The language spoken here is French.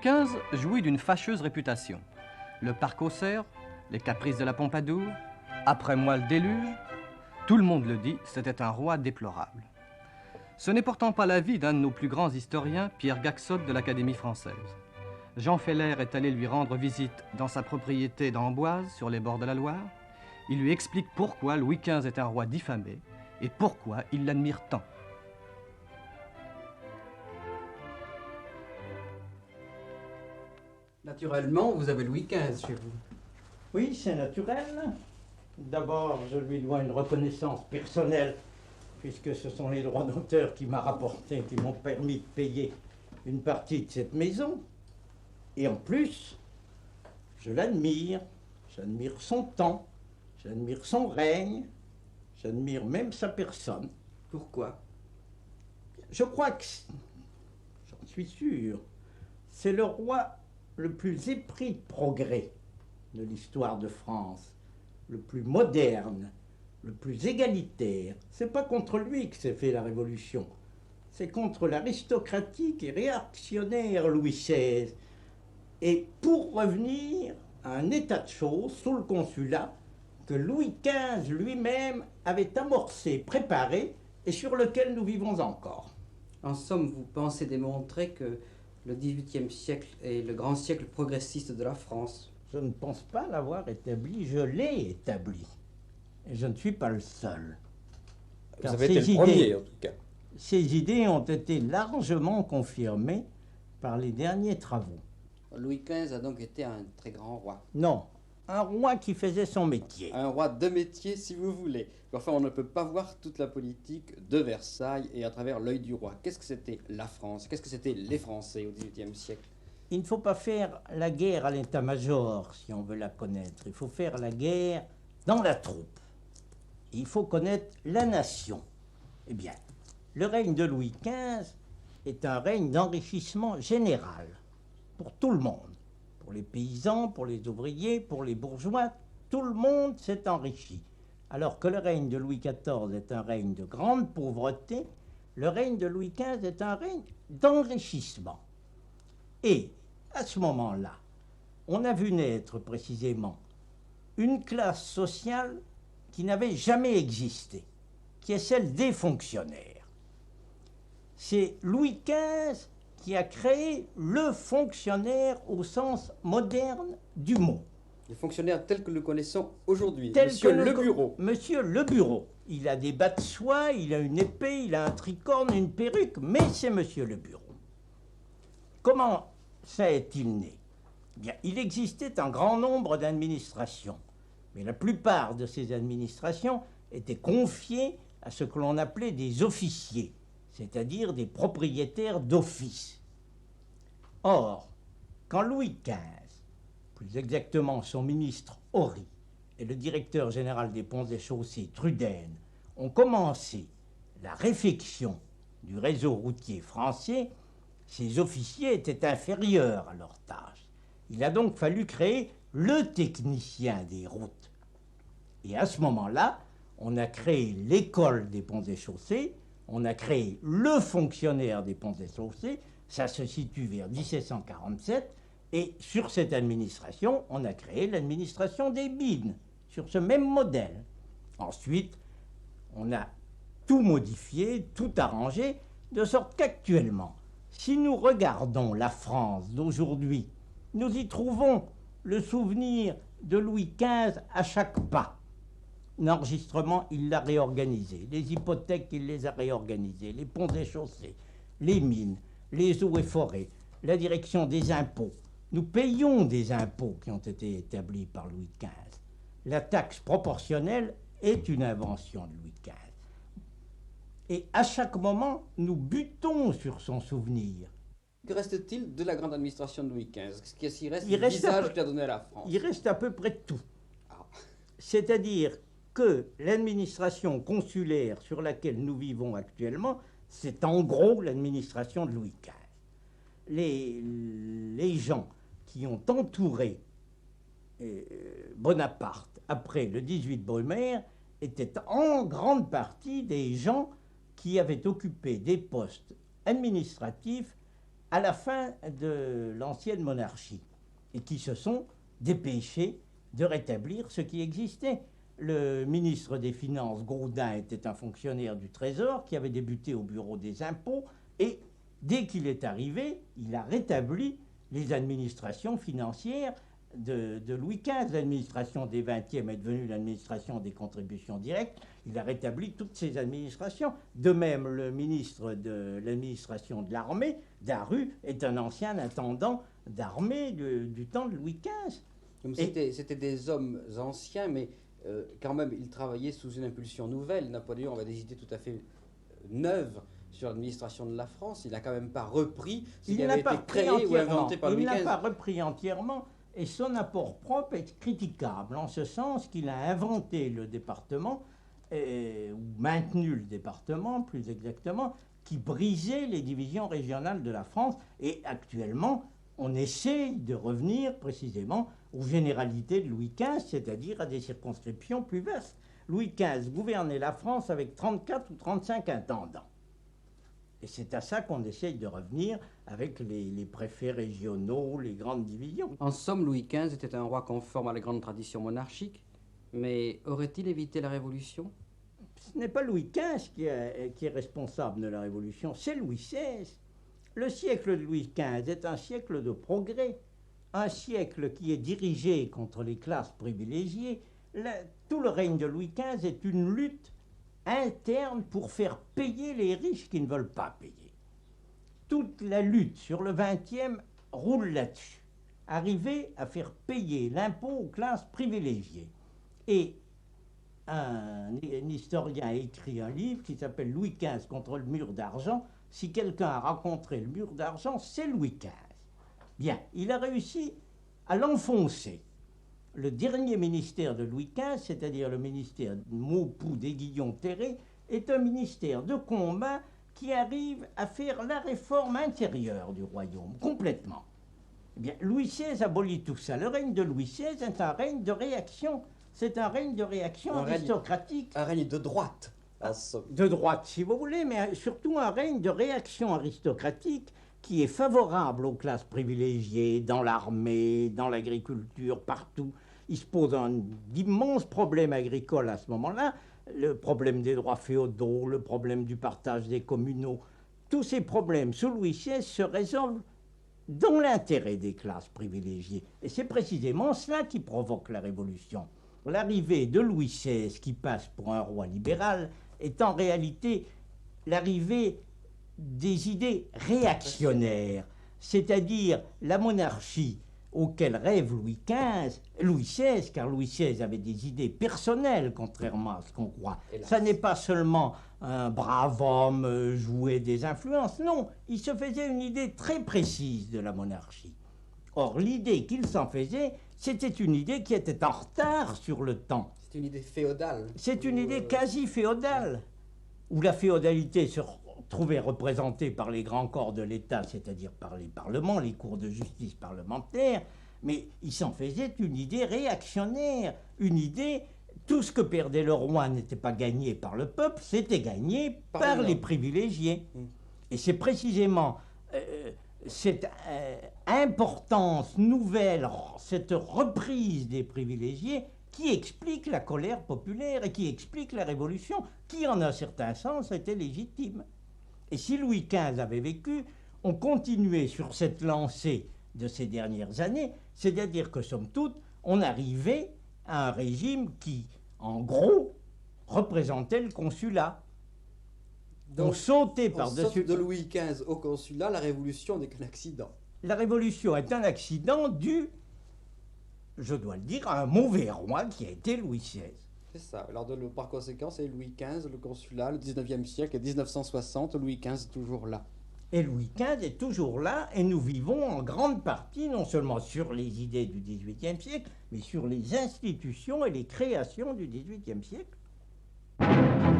XV jouit d'une fâcheuse réputation. Le parc aux cerfs, les caprices de la Pompadour, après moi le déluge, tout le monde le dit, c'était un roi déplorable. Ce n'est pourtant pas l'avis d'un de nos plus grands historiens, Pierre Gaxotte de l'Académie française. Jean Feller est allé lui rendre visite dans sa propriété d'Amboise, sur les bords de la Loire. Il lui explique pourquoi Louis XV est un roi diffamé et pourquoi il l'admire tant. Naturellement, vous avez Louis XV chez vous. Oui, c'est naturel. D'abord, je lui dois une reconnaissance personnelle, puisque ce sont les droits d'auteur qui m'ont rapporté, qui m'ont permis de payer une partie de cette maison. Et en plus, je l'admire. J'admire son temps, j'admire son règne, j'admire même sa personne. Pourquoi? Je crois que, j'en suis sûr, c'est le roi le plus épris de progrès de l'histoire de France, le plus moderne, le plus égalitaire. C'est pas contre lui que s'est fait la Révolution, c'est contre l'aristocratique et réactionnaire Louis XVI. Et pour revenir à un état de choses sous le Consulat que Louis XV lui-même avait amorcé, préparé et sur lequel nous vivons encore. En somme, vous pensez démontrer que le XVIIIe siècle est le grand siècle progressiste de la France? Je ne pense pas l'avoir établi, je l'ai établi. Et je ne suis pas le seul. Vous avez été le premier, en tout cas. Ces idées ont été largement confirmées par les derniers travaux. Louis XV a donc été un très grand roi. Non, un roi qui faisait son métier. Un roi de métier, si vous voulez. Enfin, on ne peut pas voir toute la politique de Versailles et à travers l'œil du roi. Qu'est-ce que c'était la France? Qu'est-ce que c'était les Français au XVIIIe siècle? Il ne faut pas faire la guerre à l'état-major, si on veut la connaître. Il faut faire la guerre dans la troupe. Il faut connaître la nation. Eh bien, le règne de Louis XV est un règne d'enrichissement général pour tout le monde. Pour les paysans, pour les ouvriers, pour les bourgeois, tout le monde s'est enrichi. Alors que le règne de Louis XIV est un règne de grande pauvreté, le règne de Louis XV est un règne d'enrichissement. Et à ce moment-là, on a vu naître précisément une classe sociale qui n'avait jamais existé, qui est celle des fonctionnaires. C'est Louis XV qui a créé le fonctionnaire au sens moderne du mot. Les fonctionnaires tels que nous connaissons aujourd'hui. Tel Monsieur que Le Bureau. Monsieur Le Bureau. Il a des bas de soie, il a une épée, il a un tricorne, une perruque, mais c'est Monsieur Le Bureau. Comment ça est-il né? Bien, il existait un grand nombre d'administrations, mais la plupart de ces administrations étaient confiées à ce que l'on appelait des officiers, c'est-à-dire des propriétaires d'office. Or, quand Louis XV, plus exactement son ministre Horry et le directeur général des ponts et chaussées Trudaine ont commencé la réfection du réseau routier français, ces officiers étaient inférieurs à leur tâche. Il a donc fallu créer le technicien des routes. Et à ce moment-là, on a créé l'école des ponts et chaussées, on a créé le fonctionnaire des ponts et chaussées, ça se situe vers 1747, et sur cette administration, on a créé l'administration des mines, sur ce même modèle. Ensuite, on a tout modifié, tout arrangé, de sorte qu'actuellement, si nous regardons la France d'aujourd'hui, nous y trouvons le souvenir de Louis XV à chaque pas. L'enregistrement, il l'a réorganisé. Les hypothèques, il les a réorganisées. Les ponts et chaussées, les mines, les eaux et forêts, la direction des impôts. Nous payons des impôts qui ont été établis par Louis XV. La taxe proportionnelle est une invention de Louis XV. Et à chaque moment, nous butons sur son souvenir. Que reste-t-il de la grande administration de Louis XV? Qu'est-ce qu'il reste Il du reste visage qu'il a donné à la France? Il reste à peu près tout. Ah. C'est-à-dire que l'administration consulaire sur laquelle nous vivons actuellement, c'est en gros l'administration de Louis XV. Les gens qui ont entouré Bonaparte après le 18 Brumaire étaient en grande partie des gens qui avaient occupé des postes administratifs à la fin de l'ancienne monarchie et qui se sont dépêchés de rétablir ce qui existait. Le ministre des Finances, Gaudin, était un fonctionnaire du Trésor qui avait débuté au bureau des impôts et dès qu'il est arrivé, il a rétabli les administrations financières de Louis XV. L'administration des 20e est devenue l'administration des contributions directes. Il a rétabli toutes ces administrations. De même, le ministre de l'administration de l'armée, Daru, est un ancien intendant d'armée du temps de Louis XV. C'était des hommes anciens, mais quand même, ils travaillaient sous une impulsion nouvelle. Napoléon avait des idées tout à fait neuves sur l'administration de la France. Il n'a quand même pas repris ce qui avait été créé ou inventé par Louis XV. Il n'a pas repris entièrement, et son apport propre est critiquable, en ce sens qu'il a inventé le département, ou maintenu le département, plus exactement, qui brisait les divisions régionales de la France. Et actuellement, on essaie de revenir précisément aux généralités de Louis XV, c'est-à-dire à des circonscriptions plus vastes. Louis XV gouvernait la France avec 34 ou 35 intendants. Et c'est à ça qu'on essaye de revenir avec les préfets régionaux, les grandes divisions. En somme, Louis XV était un roi conforme à la grande tradition monarchique, mais aurait-il évité la Révolution? Ce n'est pas Louis XV qui est responsable de la Révolution, c'est Louis XVI. Le siècle de Louis XV est un siècle de progrès, un siècle qui est dirigé contre les classes privilégiées. Tout le règne de Louis XV est une lutte interne pour faire payer les riches qui ne veulent pas payer. Toute la lutte sur le XXe roule là-dessus. Arriver à faire payer l'impôt aux classes privilégiées. Et un historien a écrit un livre qui s'appelle Louis XV contre le mur d'argent. Si quelqu'un a rencontré le mur d'argent, c'est Louis XV. Bien, il a réussi à l'enfoncer. Le dernier ministère de Louis XV, c'est-à-dire le ministère de Maupoux, d'Aiguillon, Terré, est un ministère de combat qui arrive à faire la réforme intérieure du royaume, complètement. Eh bien, Louis XVI abolit tout ça. Le règne de Louis XVI est un règne de réaction. C'est un règne de réaction aristocratique. Un règne de droite. De droite, si vous voulez, mais surtout un règne de réaction aristocratique qui est favorable aux classes privilégiées, dans l'armée, dans l'agriculture, partout. Il se pose d'immenses problèmes agricoles à ce moment-là, le problème des droits féodaux, le problème du partage des communaux. Tous ces problèmes, sous Louis XVI, se résolvent dans l'intérêt des classes privilégiées. Et c'est précisément cela qui provoque la Révolution. L'arrivée de Louis XVI, qui passe pour un roi libéral, est en réalité l'arrivée des idées réactionnaires, c'est-à-dire la monarchie auquel rêve Louis XVI, car Louis XVI avait des idées personnelles, contrairement à ce qu'on croit. Ça n'est pas seulement un brave homme joué des influences, non, il se faisait une idée très précise de la monarchie. Or, l'idée qu'il s'en faisait, c'était une idée qui était en retard sur le temps. C'est une idée féodale. C'est une idée quasi féodale, où la féodalité se trouvait représentée par les grands corps de l'État, c'est-à-dire par les parlements, les cours de justice parlementaires, mais il s'en faisait une idée réactionnaire, une idée, tout ce que perdait le roi n'était pas gagné par le peuple, c'était gagné par les privilégiés. Et c'est précisément cette importance nouvelle, cette reprise des privilégiés qui explique la colère populaire et qui explique la Révolution, qui en un certain sens était légitime. Et si Louis XV avait vécu, on continuait sur cette lancée de ces dernières années, c'est-à-dire que, somme toute, on arrivait à un régime qui, en gros, représentait le consulat. Donc, on sautait par-dessus. De Louis XV au consulat, la Révolution n'est qu'un accident. La Révolution est un accident dû, je dois le dire, à un mauvais roi qui a été Louis XVI. C'est ça. Alors, par conséquent, c'est Louis XV, le consulat, le 19e siècle, et 1960, Louis XV toujours là. Et Louis XV est toujours là, et nous vivons en grande partie, non seulement sur les idées du XVIIIe siècle, mais sur les institutions et les créations du XVIIIe siècle.